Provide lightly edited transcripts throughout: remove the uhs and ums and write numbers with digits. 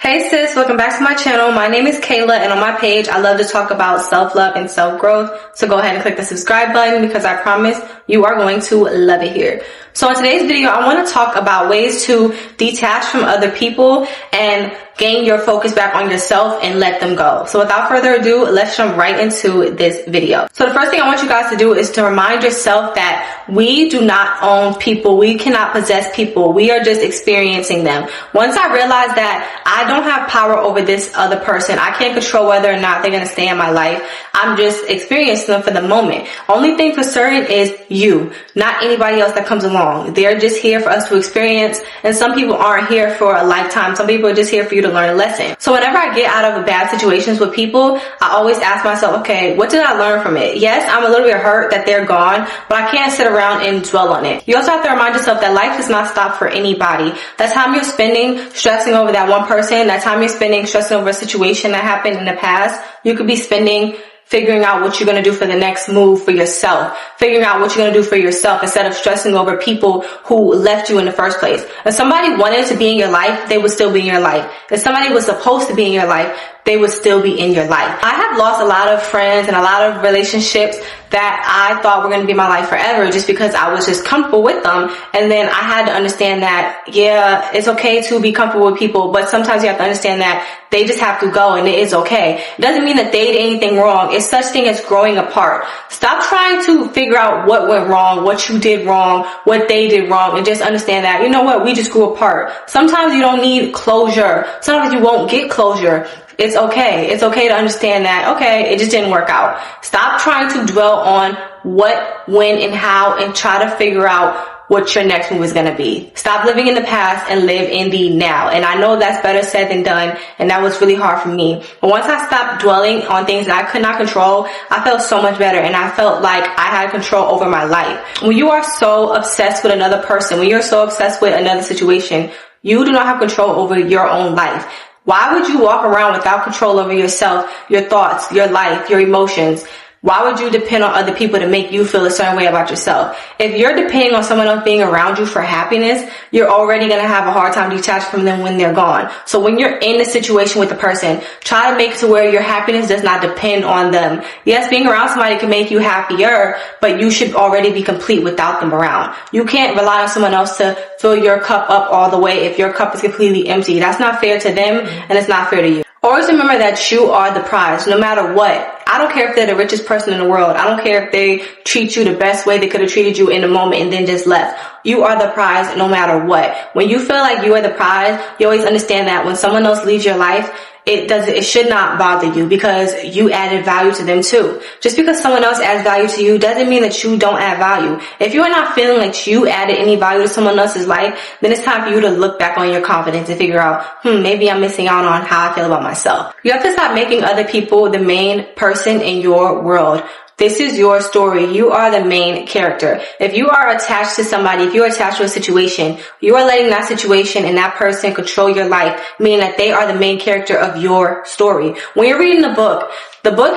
Hey sis, welcome back to my channel. My name is Kayla, and on my page I love to talk about self-love and self-growth. So go ahead and click the subscribe button because I promise you are going to love it here. So in today's video, I want to talk about ways to detach from other people and gain your focus back on yourself and let them go. So without further ado, let's jump right into this video. So the first thing I want you guys to do is to remind yourself that we do not own people. We cannot possess people. We are just experiencing them. Once I realized that I don't have power over this other person, I can't control whether or not they're going to stay in my life. I'm just experiencing them for the moment. Only thing for certain is you, not anybody else that comes along. They're just here for us to experience, and some people aren't here for a lifetime. Some people are just here for you to learn a lesson. So whenever I get out of bad situations with people, I always ask myself, okay, what did I learn from it? Yes, I'm a little bit hurt that they're gone, but I can't sit around and dwell on it. You also have to remind yourself that life does not stop for anybody. That time you're spending stressing over that one person, that time you're spending stressing over a situation that happened in the past, you could be spending figuring out what you're going to do for the next move for yourself, figuring out what you're going to do for yourself instead of stressing over people who left you in the first place. If somebody wanted to be in your life, they would still be in your life. If somebody was supposed to be in your life, they would still be in your life. I have lost a lot of friends and a lot of relationships that I thought were going to be in my life forever just because I was just comfortable with them. And then I had to understand that, yeah, it's okay to be comfortable with people, but sometimes you have to understand that they just have to go and it is okay. It doesn't mean that they did anything wrong. It's such thing as growing apart. Stop trying to figure out what went wrong, what you did wrong, what they did wrong, and just understand that, you know what, we just grew apart. Sometimes you don't need closure. Sometimes you won't get closure. It's okay. It's okay to understand that, okay, it just didn't work out. Stop trying to dwell on what, when, and how, and try to figure out what your next move is going to be. Stop living in the past and live in the now. And I know that's better said than done, and that was really hard for me. But once I stopped dwelling on things that I could not control, I felt so much better, and I felt like I had control over my life. When you are so obsessed with another person, when you're so obsessed with another situation, you do not have control over your own life. Why would you walk around without control over yourself, your thoughts, your life, your emotions? Why would you depend on other people to make you feel a certain way about yourself? If you're depending on someone else being around you for happiness, you're already going to have a hard time detaching from them when they're gone. So when you're in a situation with a person, try to make it to where your happiness does not depend on them. Yes, being around somebody can make you happier, but you should already be complete without them around. You can't rely on someone else to fill your cup up all the way if your cup is completely empty. That's not fair to them, and it's not fair to you. Always remember that you are the prize, no matter what. I don't care if they're the richest person in the world. I don't care if they treat you the best way they could have treated you in the moment and then just left. You are the prize no matter what. When you feel like you are the prize, you always understand that when someone else leaves your life, it should not bother you because you added value to them too. Just because someone else adds value to you doesn't mean that you don't add value. If you are not feeling like you added any value to someone else's life, then it's time for you to look back on your confidence and figure out, maybe I'm missing out on how I feel about myself. You have to stop making other people the main person in your world. This is your story. You are the main character. If you are attached to somebody, if you are attached to a situation, you are letting that situation and that person control your life, meaning that they are the main character of your story. When you're reading the book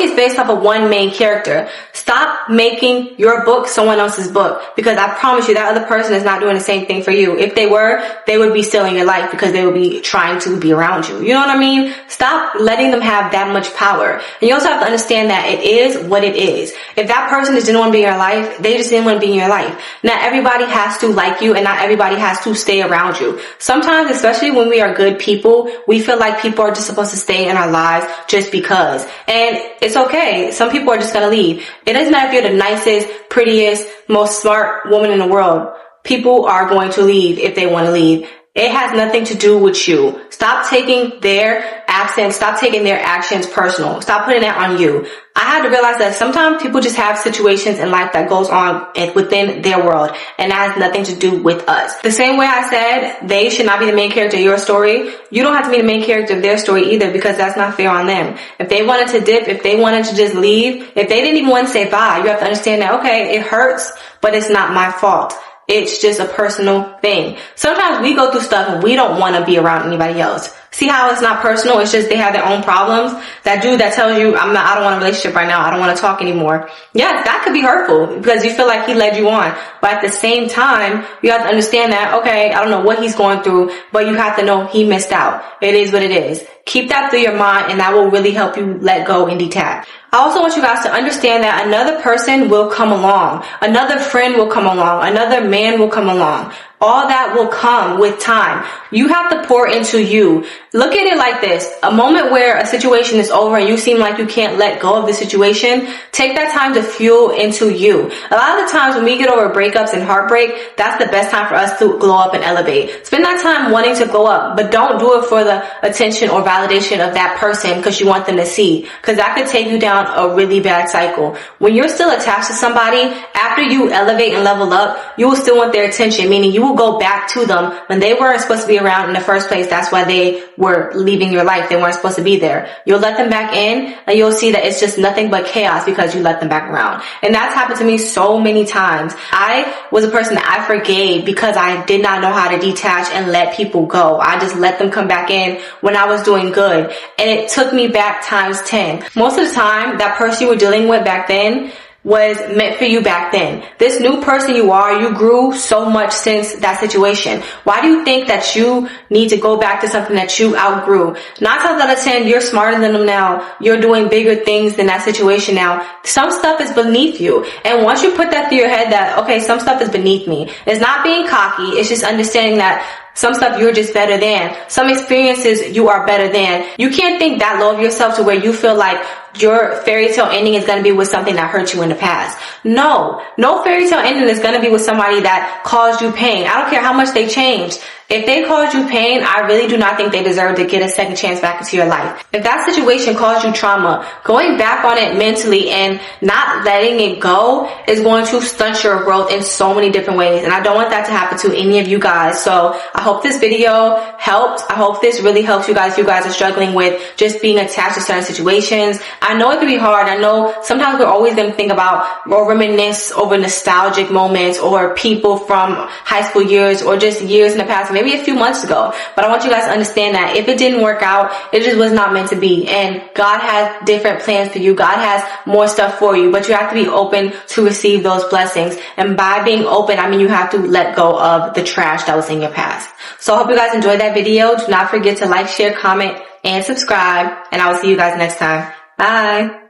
is based off of one main character. Stop making your book someone else's book, because I promise you that other person is not doing the same thing for you. If they were, they would be still in your life because they would be trying to be around you. You know what I mean? Stop letting them have that much power. And you also have to understand that it is what it is. If that person just didn't want to be in your life, they just didn't want to be in your life. Not everybody has to like you, and not everybody has to stay around you. Sometimes, especially when we are good people, we feel like people are just supposed to stay in our lives just because. And it's okay. Some people are just going to leave. It doesn't matter if you're the nicest, prettiest, most smart woman in the world. People are going to leave if they want to leave. It has nothing to do with you. Stop taking their accents, stop taking their actions personal. Stop putting that on you. I had to realize that sometimes people just have situations in life that goes on within their world, and that has nothing to do with us. The same way I said they should not be the main character of your story, you don't have to be the main character of their story either, because that's not fair on them. If they wanted to dip, if they wanted to just leave, if they didn't even want to say bye, you have to understand that, okay, it hurts, but it's not my fault. It's just a personal thing. Sometimes we go through stuff and we don't want to be around anybody else. See how it's not personal? It's just they have their own problems. That dude that tells you, I don't want a relationship right now, I don't want to talk anymore. Yeah, that could be hurtful because you feel like he led you on. But at the same time, you have to understand that, okay, I don't know what he's going through, but you have to know he missed out. It is what it is. Keep that through your mind, and that will really help you let go and detach. I also want you guys to understand that another person will come along. Another friend will come along. Another man will come along. All that will come with time. You have to pour into you. Look at it like this. A moment where a situation is over and you seem like you can't let go of the situation, take that time to fuel into you. A lot of the times when we get over breakups and heartbreak, that's the best time for us to glow up and elevate. Spend that time wanting to glow up, but don't do it for the attention or validation of that person because you want them to see, because that could take you down a really bad cycle. When you're still attached to somebody, after you elevate and level up, you will still want their attention, meaning you will go back to them when they weren't supposed to be around in the first place. That's why they were leaving your life. They weren't supposed to be there. You'll let them back in and you'll see that it's just nothing but chaos because you let them back around. And that's happened to me so many times. I was a person that I forgave because I did not know how to detach and let people go. I just let them come back in when I was doing good. And it took me back times 10. Most of the time, that person you were dealing with back then was meant for you back then. This new person you are, you grew so much since that situation. Why do you think that you need to go back to something that you outgrew? 9 times out of 10, you're smarter than them now. You're doing bigger things than that situation now. Some stuff is beneath you. And once you put that through your head that, okay, some stuff is beneath me. It's not being cocky. It's just understanding that some stuff you're just better than. Some experiences you are better than. You can't think that low of yourself to where you feel like your fairy tale ending is going to be with something that hurt you in the past. No fairy tale ending is going to be with somebody that caused you pain. I don't care how much they changed. If they caused you pain, I really do not think they deserve to get a second chance back into your life. If that situation caused you trauma, going back on it mentally and not letting it go is going to stunt your growth in so many different ways. And I don't want that to happen to any of you guys. So I hope this video helped. I hope this really helps you guys. You guys are struggling with just being attached to certain situations. I know it can be hard. I know sometimes we're always going to think about or reminisce over nostalgic moments or people from high school years or just years in the past, maybe a few months ago. But I want you guys to understand that if it didn't work out, it just was not meant to be. And God has different plans for you. God has more stuff for you, but you have to be open to receive those blessings. And by being open, I mean you have to let go of the trash that was in your past. So I hope you guys enjoyed that video. Do not forget to like, share, comment, and subscribe. And I will see you guys next time. Bye.